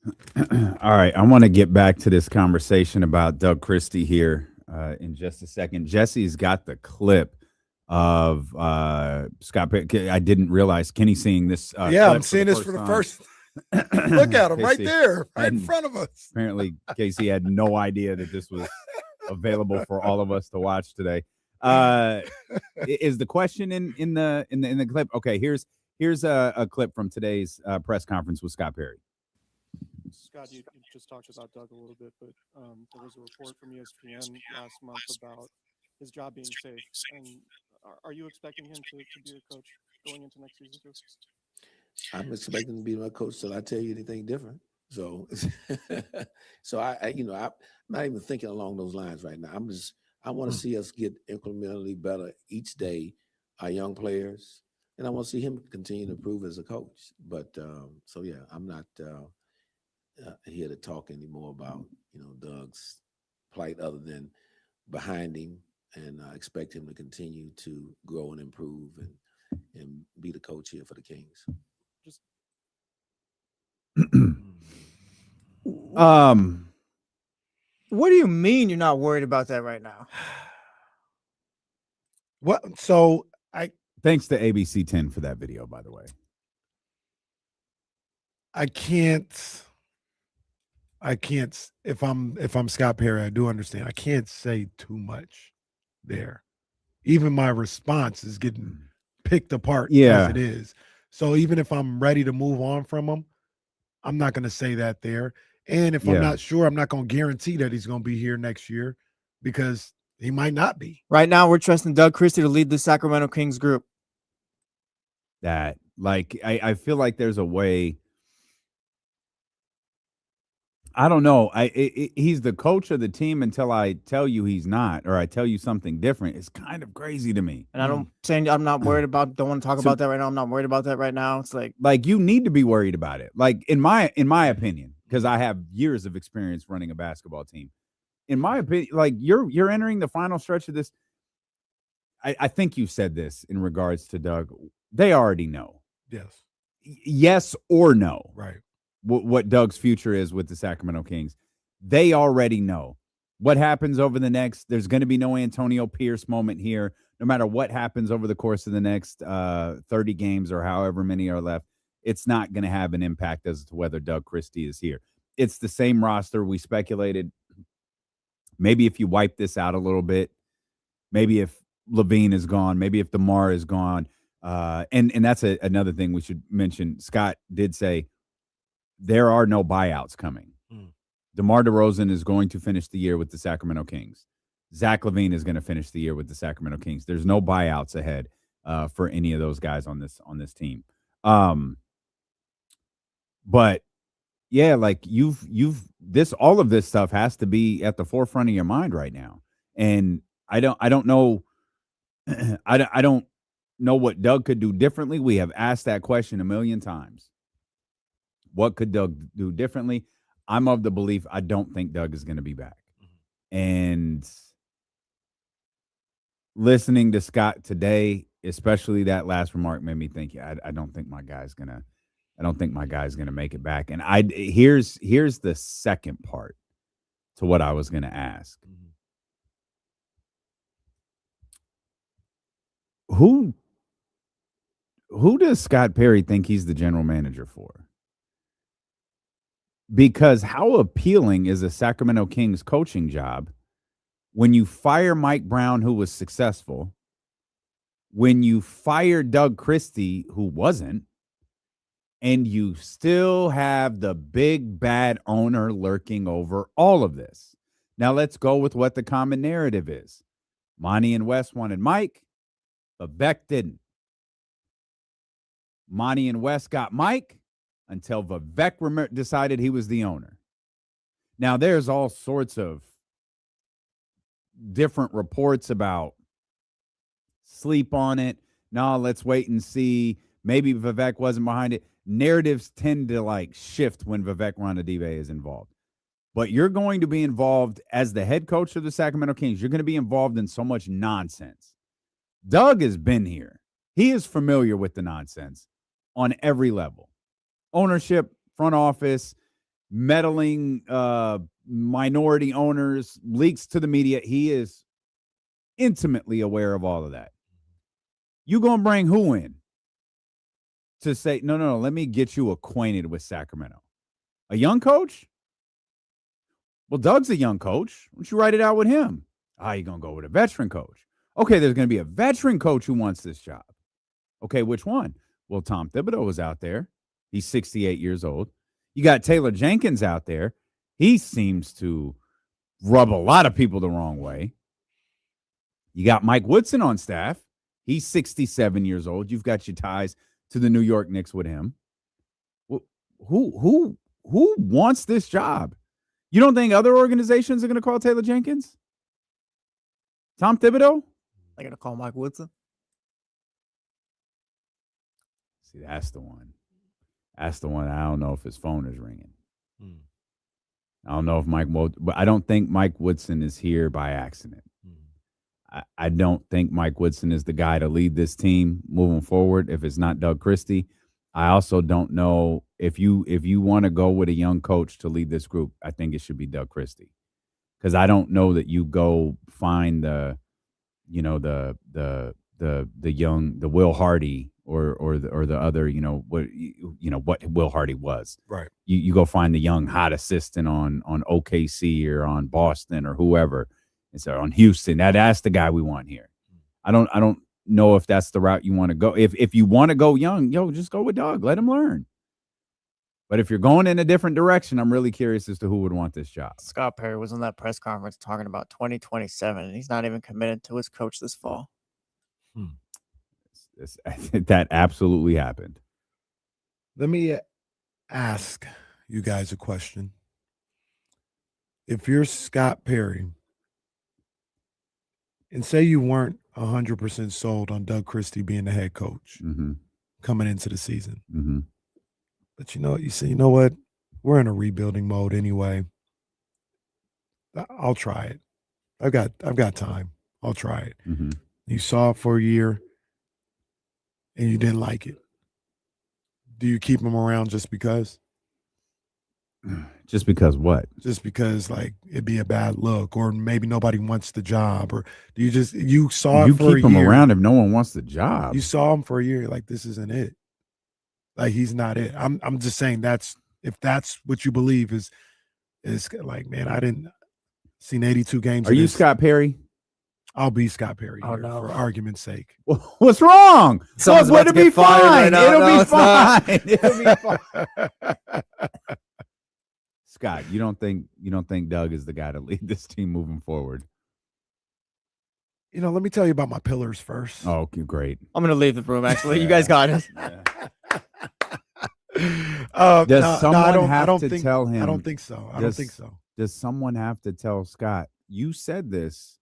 All right, I want to get back to this conversation about Doug Christie here in just a second. Jesse's got the clip of Scott Perry. I didn't realize Kenny seeing this Yeah, I'm clip for the seeing this first for the time. first. Look at him right Casey there, right in hadn't front of us. apparently Casey had no idea that this was available for all of us to watch today. Is the question in the clip? Okay, here's a clip from today's press conference with Scott Perry. Scott, you just talked about Doug a little bit, but there was a report from ESPN last month about his job being safe. And are you expecting him to be a coach going into next season too? I'm expecting to be my coach till I tell you anything different. So, so I'm not even thinking along those lines right now. I want to see us get incrementally better each day, our young players, and I want to see him continue to improve as a coach. But so yeah, I'm not here to talk anymore about Doug's plight, other than behind him, and I expect him to continue to grow and improve and be the coach here for the Kings. What do you mean you're not worried about that right now? What? So thanks to ABC 10 for that video, by the way. I can't. If I'm Scott Perry, I do understand. I can't say too much there. Even my response is getting picked apart as it is. So even if I'm ready to move on from him, I'm not going to say that there. And if I'm not sure, I'm not going to guarantee that he's going to be here next year, because he might not be. Right now, we're trusting Doug Christie to lead the Sacramento Kings group. I feel like there's a way. I don't know. He's the coach of the team until I tell you he's not, or I tell you something different. It's kind of crazy to me. And I'm not worried about. Don't want to talk about that right now. I'm not worried about that right now. It's like you need to be worried about it. Like in my opinion, because I have years of experience running a basketball team. In my opinion, like you're entering the final stretch of this. I think you said this in regards to Doug. They already know. Yes. Yes or no. Right. What Doug's future is with the Sacramento Kings. They already know what happens over the next. There's going to be no Antonio Pierce moment here. No matter what happens over the course of the next 30 games or however many are left, it's not going to have an impact as to whether Doug Christie is here. It's the same roster. We speculated maybe if you wipe this out a little bit, maybe if Levine is gone, maybe if DeMar is gone, and that's another thing we should mention. Scott did say there are no buyouts coming. DeMar DeRozan is going to finish the year with the Sacramento Kings. Zach LaVine is going to finish the year with the Sacramento Kings. There's no buyouts ahead for any of those guys on this team. But yeah, like you've all of this stuff has to be at the forefront of your mind right now. And I don't know. I don't know what Doug could do differently. We have asked that question a million times. What could Doug do differently? I'm of the belief I don't think Doug is going to be back. And listening to Scott today, especially that last remark, made me think, I don't think my guy's gonna make it back. And here's the second part to what I was gonna ask. Who does Scott Perry think he's the general manager for? Because how appealing is a Sacramento Kings coaching job when you fire Mike Brown, who was successful, when you fire Doug Christie, who wasn't, and you still have the big bad owner lurking over all of this? Now let's go with what the common narrative is. Monty and Wes wanted Mike, but Vivek didn't. Monty and Wes got Mike until Vivek decided he was the owner. Now, there's all sorts of different reports about sleep on it. No, let's wait and see. Maybe Vivek wasn't behind it. Narratives tend to shift when Vivek Ranadive is involved. But you're going to be involved as the head coach of the Sacramento Kings. You're going to be involved in so much nonsense. Doug has been here. He is familiar with the nonsense on every level. Ownership, front office, meddling minority owners, leaks to the media. He is intimately aware of all of that. You going to bring who in to say, no, let me get you acquainted with Sacramento? A young coach? Well, Doug's a young coach. Why don't you write it out with him? You're going to go with a veteran coach. Okay, there's going to be a veteran coach who wants this job. Okay, which one? Well, Tom Thibodeau was out there. He's 68 years old. You got Taylor Jenkins out there. He seems to rub a lot of people the wrong way. You got Mike Woodson on staff. He's 67 years old. You've got your ties to the New York Knicks with him. Who wants this job? You don't think other organizations are going to call Taylor Jenkins? Tom Thibodeau? They're going to call Mike Woodson. See, that's the one. That's the one. I don't know if his phone is ringing. I don't know if but I don't think Mike Woodson is here by accident. I don't think Mike Woodson is the guy to lead this team moving forward if it's not Doug Christie. I also don't know if you want to go with a young coach to lead this group, I think it should be Doug Christie. Because I don't know that you go find the Will Hardy or the other, what Will Hardy was. Right. You go find the young hot assistant on OKC or on Boston or whoever. It's on Houston. That's the guy we want here. I don't know if that's the route you want to go. If you want to go young, just go with Doug. Let him learn. But if you're going in a different direction, I'm really curious as to who would want this job. Scott Perry was in that press conference talking about 2027, and he's not even committed to his coach this fall. That absolutely happened. Let me ask you guys a question. If you're Scott Perry, and say you weren't 100% sold on Doug Christie being the head coach coming into the season, but you know what? We're in a rebuilding mode anyway. I'll try it. I've got time. I'll try it. You saw it for a year, and you didn't like it. Do you keep him around just because? Just because what? Just because, like, it'd be a bad look, or maybe nobody wants the job, or do you saw it for a year? You keep him around if no one wants the job. You saw him for a year, like, this isn't it. Like, he's not it. I'm just saying if that's what you believe is like, man, I didn't seen 82 games. Are you Scott Perry? I'll be Scott Perry Oh, here, no. for argument's sake. What's wrong? Someone's Look, about to it'll be get fired right fine. now. It'll No, be it's not. fine. It'll be fine. Scott, you don't think Doug is the guy to lead this team moving forward? Let me tell you about my pillars first. Oh, okay, great. I'm going to leave the room, actually. You guys got it. Does someone have to tell him? I don't think so. I don't think so. Does someone have to tell Scott? You said this,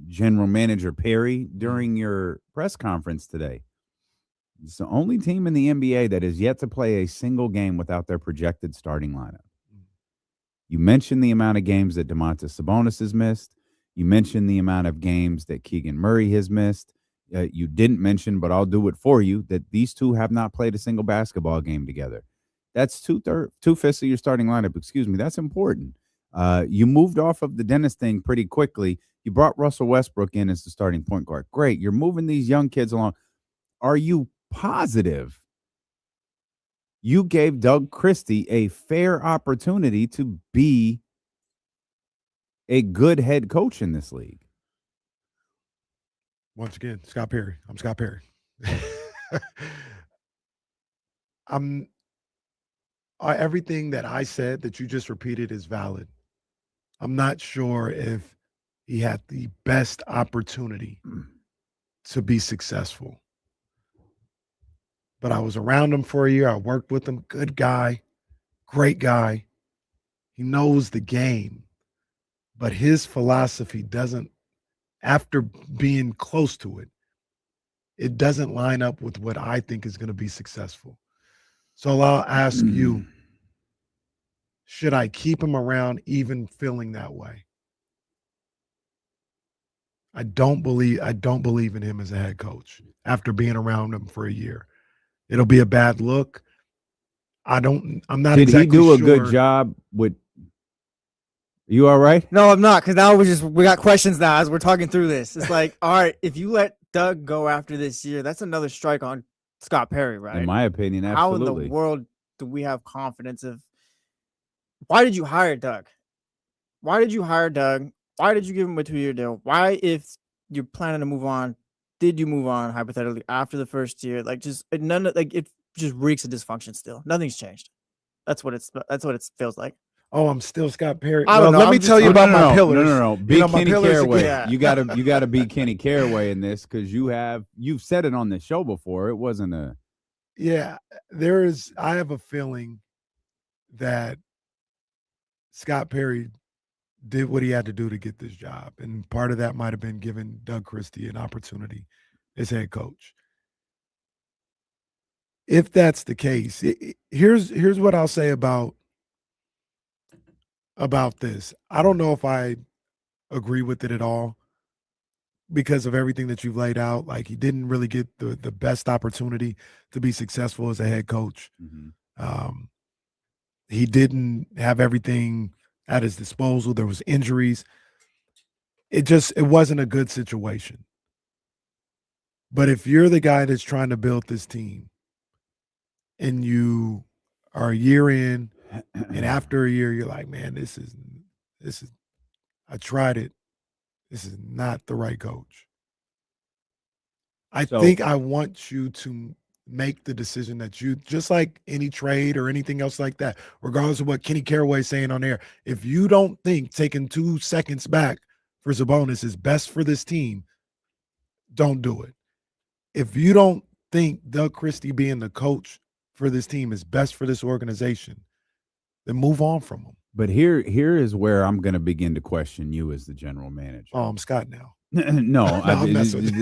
General Manager Perry, during your press conference today. It's the only team in the NBA that has yet to play a single game without their projected starting lineup. You mentioned the amount of games that Domantas Sabonis has missed. You mentioned the amount of games that Keegan Murray has missed. You didn't mention, but I'll do it for you, that these two have not played a single basketball game together. That's two-fifths of your starting lineup. Excuse me. That's important. You moved off of the Dennis thing pretty quickly. You brought Russell Westbrook in as the starting point guard. Great. You're moving these young kids along. Are you positive you gave Doug Christie a fair opportunity to be a good head coach in this league? Once again, Scott Perry. I'm Scott Perry. Everything that I said that you just repeated is valid. I'm not sure if he had the best opportunity to be successful. But I was around him for a year. I worked with him. Good guy. Great guy. He knows the game. But his philosophy doesn't, after being close to it, it doesn't line up with what I think is going to be successful. So I'll ask you, should I keep him around even feeling that way? I don't believe in him as a head coach after being around him for a year. It'll be a bad look. I'm not Did exactly he do a good sure. job with? You all right? No, I'm not, because now we got questions now as we're talking through this. It's like, all right, if you let Doug go after this year, that's another strike on Scott Perry, right? In my opinion, How in absolutely. the world do we have confidence of? Why did you hire Doug? Why did you hire Doug? Why did you give him a 2-year deal? Why, if you're planning to move on, did you move on hypothetically after the first year? Like, just none of, like, it just reeks of dysfunction still. Nothing's changed. That's what it feels like. Oh, I'm still Scott Perry. I well, don't know, let I'm me just- tell you Oh, about my pillars. No. Be my Kenny pillars Caraway. again. You gotta be Kenny Caraway in this because you've said it on the show before. It wasn't a. Yeah, I have a feeling that Scott Perry did what he had to do to get this job. And part of that might have been giving Doug Christie an opportunity as head coach. If that's the case, here's what I'll say about this. I don't know if I agree with it at all because of everything that you've laid out. Like, he didn't really get the best opportunity to be successful as a head coach. Mm-hmm. He didn't have everything at his disposal. There was injuries. It wasn't a good situation. But if you're the guy that's trying to build this team and you are a year in, and after a year, you're like, man, this is, I tried it. This is not the right coach. I think I want you to make the decision that you, just like any trade or anything else like that, regardless of what Kenny Caraway is saying on air, if you don't think taking 2 seconds back for Sabonis is best for this team, don't do it. If you don't think Doug Christie being the coach for this team is best for this organization, then move on from him. But here is where I'm going to begin to question you as the general manager. Oh, I'm Scott now. No, I'm messing with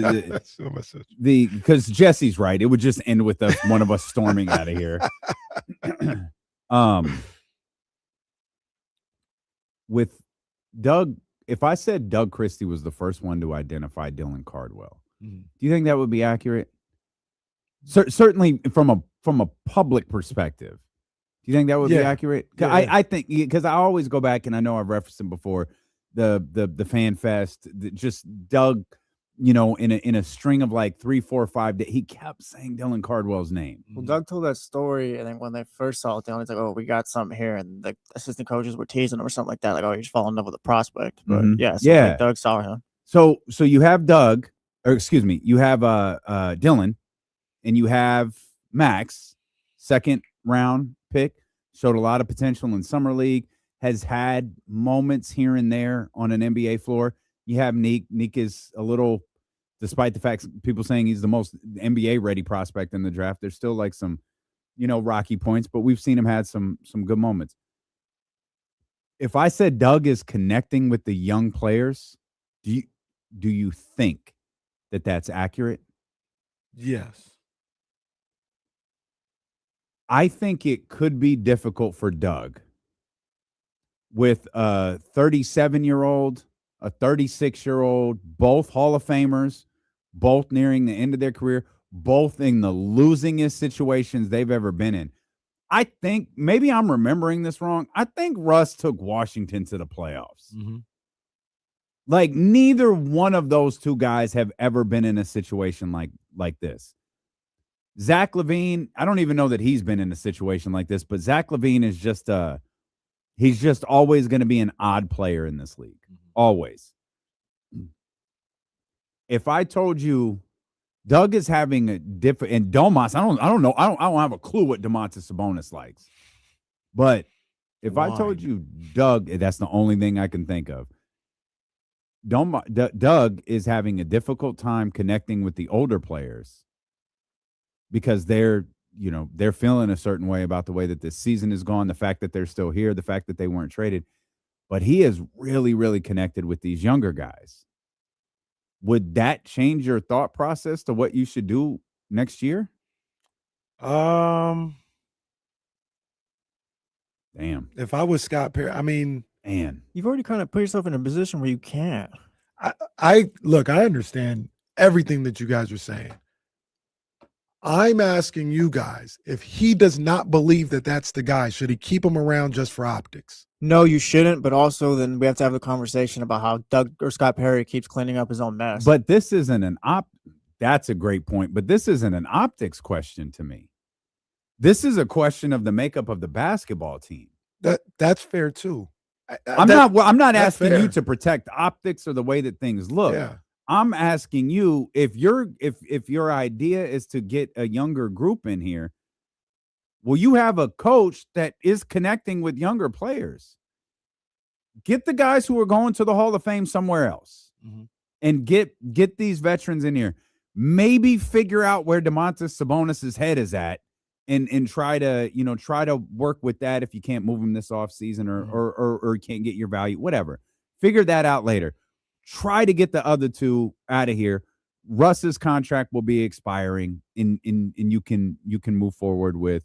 you. Because Jesse's right. It would just end with one of us storming out of here. With Doug, if I said Doug Christie was the first one to identify Dylan Cardwell, do you think that would be accurate? Certainly from a public perspective. Do you think that would be accurate? I think, because I always go back, and I know I've referenced him before, the Fan Fest, just Doug, in a string of like 3, 4, 5 days, he kept saying Dylan Cardwell's name. Well, Doug told that story, and then when they first saw Dylan, he's like, "Oh, we got something here," and the assistant coaches were teasing him or something like that, like, "Oh, you're just falling in love with a prospect." But like, Doug saw him. So you have Doug, or excuse me, you have Dylan, and you have Max, 2nd round pick, showed a lot of potential in summer league, has had moments here and there on an NBA floor. You have Neek. Neek is a little, despite the fact people saying he's the most NBA ready prospect in the draft, there's still like some, rocky points, but we've seen him had some good moments. If I said Doug is connecting with the young players, do you think that that's accurate? Yes. I think it could be difficult for Doug with a 37-year-old, a 36-year-old, both Hall of Famers, both nearing the end of their career, both in the losingest situations they've ever been in. I think, maybe I'm remembering this wrong, I think Russ took Washington to the playoffs. Mm-hmm. Like, neither one of those two guys have ever been in a situation like this. Zach LaVine, I don't even know that he's been in a situation like this, but Zach LaVine is just he's just always going to be an odd player in this league. Always. If I told you Doug is having a different, and Domas, I don't know. I don't have a clue what Domantas Sabonis likes. But if I told you Doug, that's the only thing I can think of. Doug is having a difficult time connecting with the older players because they're feeling a certain way about the way that this season is gone, the fact that they're still here, the fact that they weren't traded. But he is really, really connected with these younger guys. Would that change your thought process to what you should do next year? Damn. If I was Scott Perry, I mean, man, you've already kind of put yourself in a position where you can't. I look, I understand everything that you guys are saying. I'm asking you guys, if he does not believe that that's the guy, should he keep him around just for optics? No, you shouldn't. But also, then we have to have the conversation about how Doug or Scott Perry keeps cleaning up his own mess. But this isn't that's a great point. But this isn't an optics question to me. This is a question of the makeup of the basketball team. That's fair too. I'm not asking fair. you to protect optics or the way that things look. Yeah. I'm asking you if your idea is to get a younger group in here, will you have a coach that is connecting with younger players? Get the guys who are going to the Hall of Fame somewhere else and get these veterans in here. Maybe figure out where Domantas Sabonis' head is at and try to work with that if you can't move him this offseason or can't get your value, whatever. Figure that out later. Try to get the other two out of here. Russ's contract will be expiring, and you can move forward with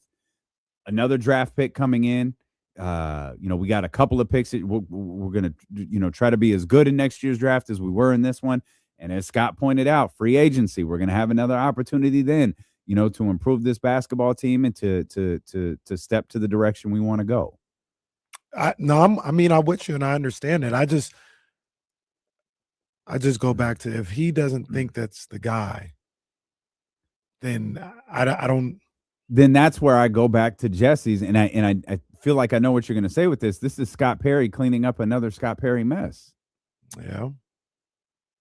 another draft pick coming in. We got a couple of picks. We're gonna try to be as good in next year's draft as we were in this one. And as Scott pointed out, free agency. We're gonna have another opportunity then, to improve this basketball team and to step to the direction we want to go. I'm with you and I understand it. I just go back to, if he doesn't think that's the guy, then I don't. Then that's where I go back to Jesse's, and I feel like I know what you're going to say with this. This is Scott Perry cleaning up another Scott Perry mess. Yeah,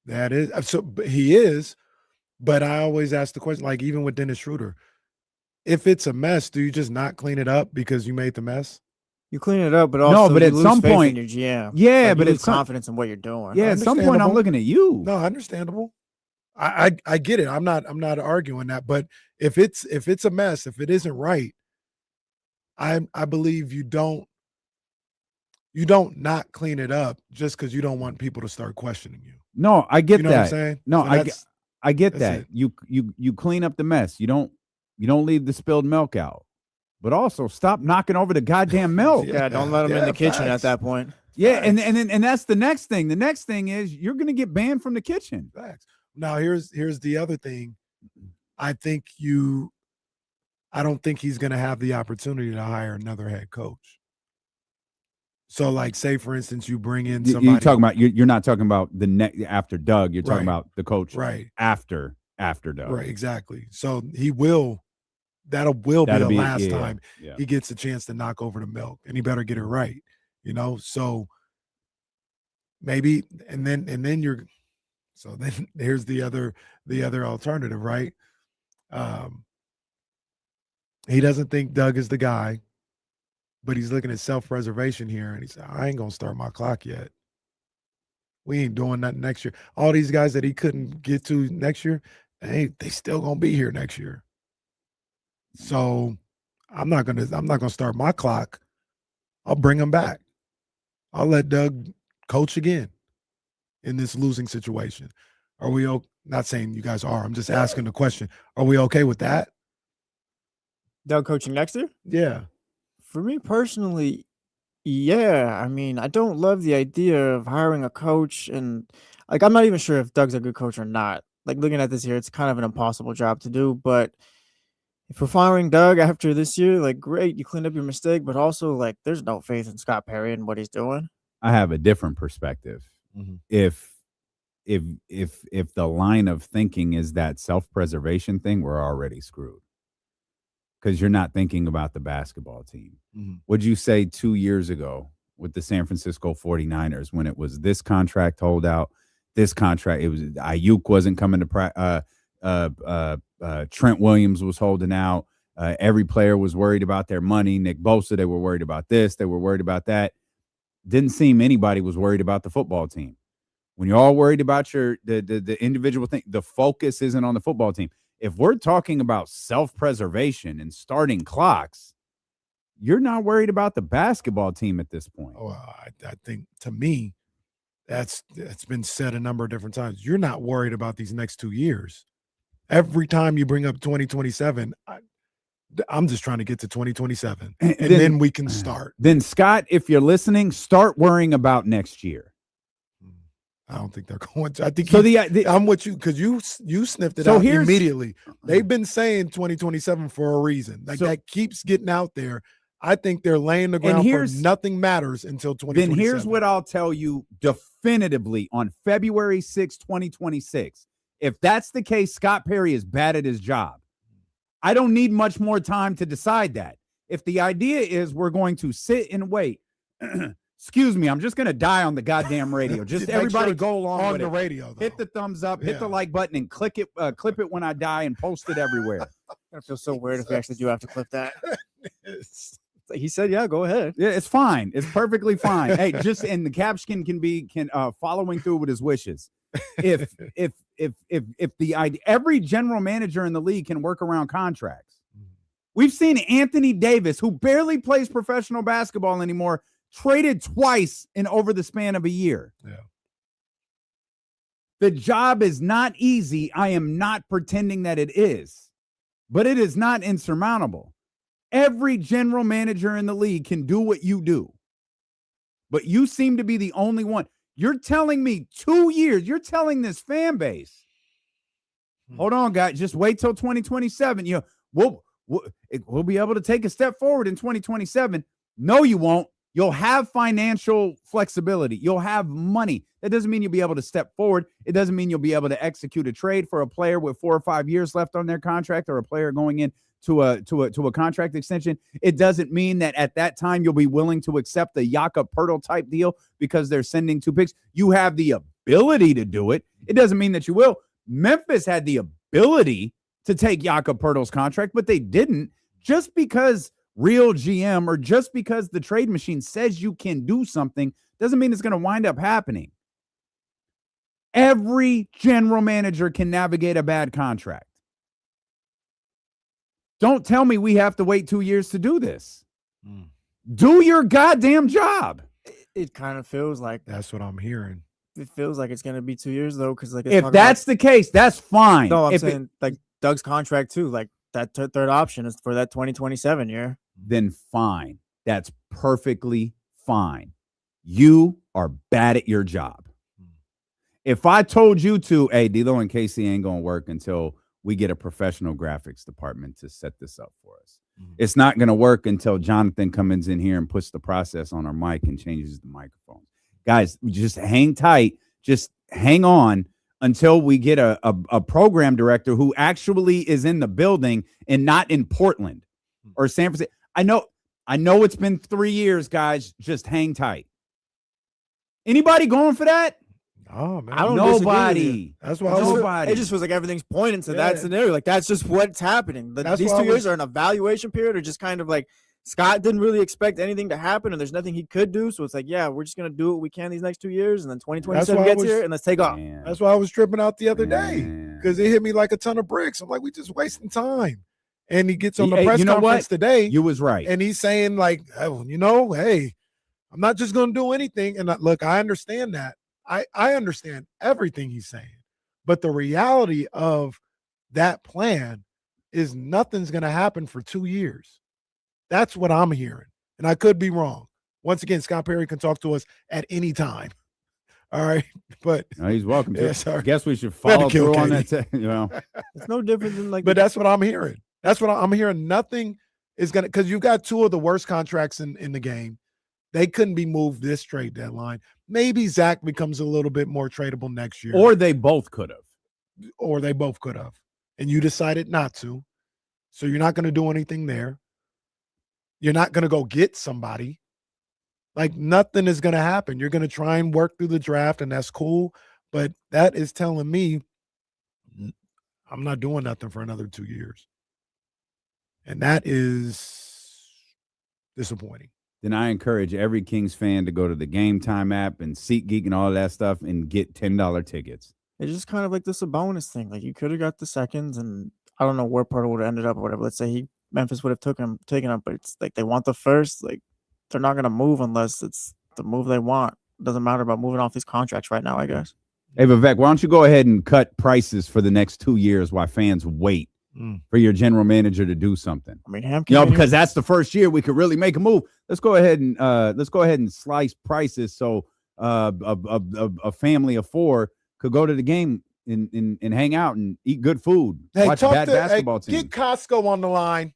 that is so. He is, but I always ask the question, like even with Dennis Schroeder, if it's a mess, do you just not clean it up because you made the mess? You clean it up, but also but you at lose some faith point, in your GM. Yeah, Like, but you it's lose confidence in what you're doing. Yeah, at some point I'm looking at you. No, understandable. I get it. I'm not arguing that. But if it's a mess, if it isn't right, I believe you don't not clean it up just because you don't want people to start questioning you. No, I get that. What I'm saying? No, So I get that. it. You clean up the mess. You don't leave the spilled milk out. But also stop knocking over the goddamn milk. Yeah, don't let them in the kitchen facts. at that point. Yeah, and that's the next thing. The next thing is you're going to get banned from the kitchen. Facts. Now here's the other thing. I don't think he's going to have the opportunity to hire another head coach. So, like, say for instance, you bring in somebody. You're talking about you're not talking about the next after Doug. You're talking Right. about the coach after Doug. Right, exactly. So he will. That'll be the last time he gets a chance to knock over the milk, and he better get it right. So maybe, and then you're. So then here's the other alternative, right? He doesn't think Doug is the guy, but he's looking at self-preservation here, and he said, I ain't gonna start my clock yet. We ain't doing nothing next year. All these guys that he couldn't get to next year, they still gonna be here next year. So I'm not gonna start my clock. I'll bring him back. I'll let Doug coach again in this losing situation. Are we not saying you guys are? I'm just asking the question. Are we okay with that? Doug coaching next year? Yeah. For me personally, yeah. I mean, I don't love the idea of hiring a coach, and like I'm not even sure if Doug's a good coach or not. Like looking at this here, it's kind of an impossible job to do, but if we're firing Doug after this year, like great, you cleaned up your mistake, but also like there's no faith in Scott Perry and what he's doing. I have a different perspective. Mm-hmm. If the line of thinking is that self-preservation thing, we're already screwed. Because you're not thinking about the basketball team. Mm-hmm. What'd you say 2 years ago with the San Francisco 49ers when it was this contract holdout, this contract, it was Ayuk wasn't coming to practice. Trent Williams was holding out. Every player was worried about their money. Nick Bosa, they were worried about this. They were worried about that. Didn't seem anybody was worried about the football team. When you're all worried about the individual thing, the focus isn't on the football team. If we're talking about self-preservation and starting clocks, you're not worried about the basketball team at this point. Oh, I think to me, that's been said a number of different times. You're not worried about these next 2 years. Every time you bring up 2027, I'm just trying to get to 2027, and then we can start. Then, Scott, if you're listening, start worrying about next year. I don't think they're going to. I think So I'm with you because you sniffed it So out here's- immediately. They've been saying 2027 for a reason. Like that keeps getting out there. I think they're laying the ground for nothing matters until 2027. Then here's what I'll tell you definitively on February 6, 2026. If that's the case, Scott Perry is bad at his job. I don't need much more time to decide that. If the idea is we're going to sit and wait, excuse me, I'm just going to die on the goddamn radio. Just everybody go along on with the it. radio. Though. Hit the thumbs up, hit the like button, and clip it when I die, and post it everywhere. I feel so weird if we actually do have to clip that. He said, "Yeah, go ahead." Yeah, it's fine. It's perfectly fine. Hey, just and the caption can be following through with his wishes. If the idea, every general manager in the league can work around contracts. We've seen Anthony Davis, who barely plays professional basketball anymore, traded twice in over the span of a year. Yeah. The job is not easy. I am not pretending that it is, but it is not insurmountable. Every general manager in the league can do what you do, but you seem to be the only one. You're telling me 2 years. You're telling this fan base. Hold on, guys. Just wait till 2027. We'll be able to take a step forward in 2027. No, you won't. You'll have financial flexibility. You'll have money. That doesn't mean you'll be able to step forward. It doesn't mean you'll be able to execute a trade for a player with 4 or 5 years left on their contract, or a player going in to a contract extension. It doesn't mean that at that time you'll be willing to accept the Jakob Poeltl type deal because they're sending 2 picks. You have the ability to do it. It doesn't mean that you will. Memphis had the ability to take Jakob Poeltl's contract, but they didn't. Just because real GM or just because the trade machine says you can do something doesn't mean it's going to wind up happening. Every general manager can navigate a bad contract. Don't tell me we have to wait 2 years to do this. Do your goddamn job. It kind of feels like That's what I'm hearing. it feels like it's going to be 2 years though, because like If that's the case, that's fine. no, I'm If saying like Doug's contract too. Like that third option is for that 2027 year. then fine. That's perfectly fine. You are bad at your job. If I told you to, hey, D'Lo and Casey ain't going to work until we get a professional graphics department to set this up for us. It's not going to work until Jonathan comes in here and puts the process on our mic and changes the microphone. Guys, just hang tight. Just hang on until we get a program director who actually is in the building and not in Portland or San Francisco. I know it's been 3 years, guys. Just hang tight. Anybody going for that? Oh man, I don't disagree with Nobody. you. That's why I was, Nobody. It just feels like everything's pointing to Yeah. that scenario. Like that's just what's happening. That's These why 2 I years was- are an evaluation period, or just kind of like Scott didn't really expect anything to happen, and there's nothing he could do. So it's like, yeah, we're just gonna do what we can these next 2 years, and then 2027 why I gets was- here, and let's take off. Man. that's why I was tripping out the other day Man. because it hit me like a ton of bricks. I'm like, we just wasting time. And he gets on the Hey, press you know conference what? today, You was right. and he's saying like, oh, hey, I'm not just going to do anything. And look, I understand that. I understand everything he's saying, but the reality of that plan is nothing's going to happen for 2 years. That's what I'm hearing, and I could be wrong. Once again, Scott Perry can talk to us at any time. All right, but No, he's welcome to. Yeah, sorry. I guess we should Better follow kill through on Katie. that. It's no different than like but that's what I'm hearing. That's what I'm hearing. Nothing is going to, because you've got 2 of the worst contracts in the game. They couldn't be moved this trade deadline. Maybe Zach becomes a little bit more tradable next year. Or they both could have. Or they both could have. And you decided not to. So you're not going to do anything there. You're not going to go get somebody. Like nothing is going to happen. You're going to try and work through the draft, and that's cool. But that is telling me I'm not doing nothing for another 2 years. And that is disappointing. Then I encourage every Kings fan to go to the Game Time app and SeatGeek and all of that stuff and get $10 tickets. it's just kind of like this a bonus thing. Like you could have got the seconds, and I don't know where Porter would have ended up or whatever. Let's say Memphis would have taken him, but it's like they want the first. Like they're not gonna move unless it's the move they want. It doesn't matter about moving off these contracts right now, I guess. Hey, Vivek, why don't you go ahead and cut prices for the next 2 years while fans wait for your general manager to do something? I mean, Ham Because that's the first year we could really make a move. Let's go ahead and slice prices so a family of 4 could go to the game and hang out and eat good food, Hey, watch bad basketball teams. Get Costco on the line.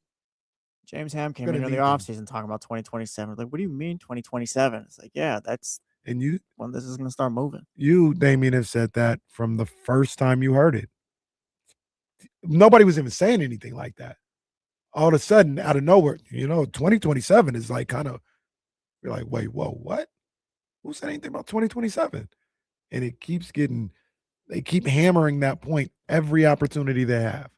James Ham came Gonna into the need them. offseason talking about 2027. Like, what do you mean 2027? It's like, yeah, that's And you, when this is going to start moving. Damien, have said that from the first time you heard it. Nobody was even saying anything like that. All of a sudden, out of nowhere, 2027 is like kind of, you're like, wait, whoa, what? Who said anything about 2027? And it keeps they keep hammering that point every opportunity they have.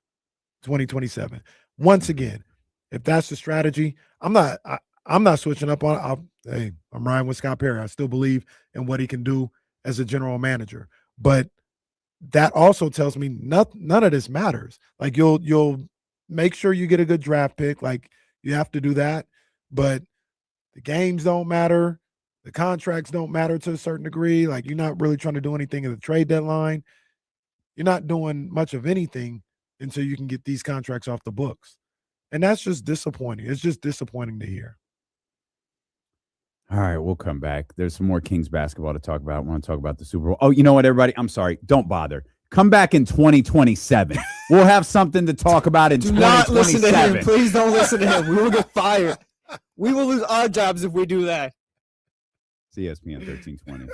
2027. Once again, if that's the strategy, I'm not switching up on. I'm riding with Scott Perry. I still believe in what he can do as a general manager, but that also tells me none of this matters. Like you'll make sure you get a good draft pick. Like you have to do that, but the games don't matter. The contracts don't matter to a certain degree. Like you're not really trying to do anything at the trade deadline. You're not doing much of anything until you can get these contracts off the books. And that's just disappointing. It's just disappointing to hear. All right, we'll come back. There's some more Kings basketball to talk about. I want to talk about the Super Bowl. Oh, you know what, everybody? I'm sorry. Don't bother. Come back in 2027. We'll have something to talk about in 2027. Not listen to him. Please don't listen to him. We will get fired. We will lose our jobs if we do that. ESPN 1320.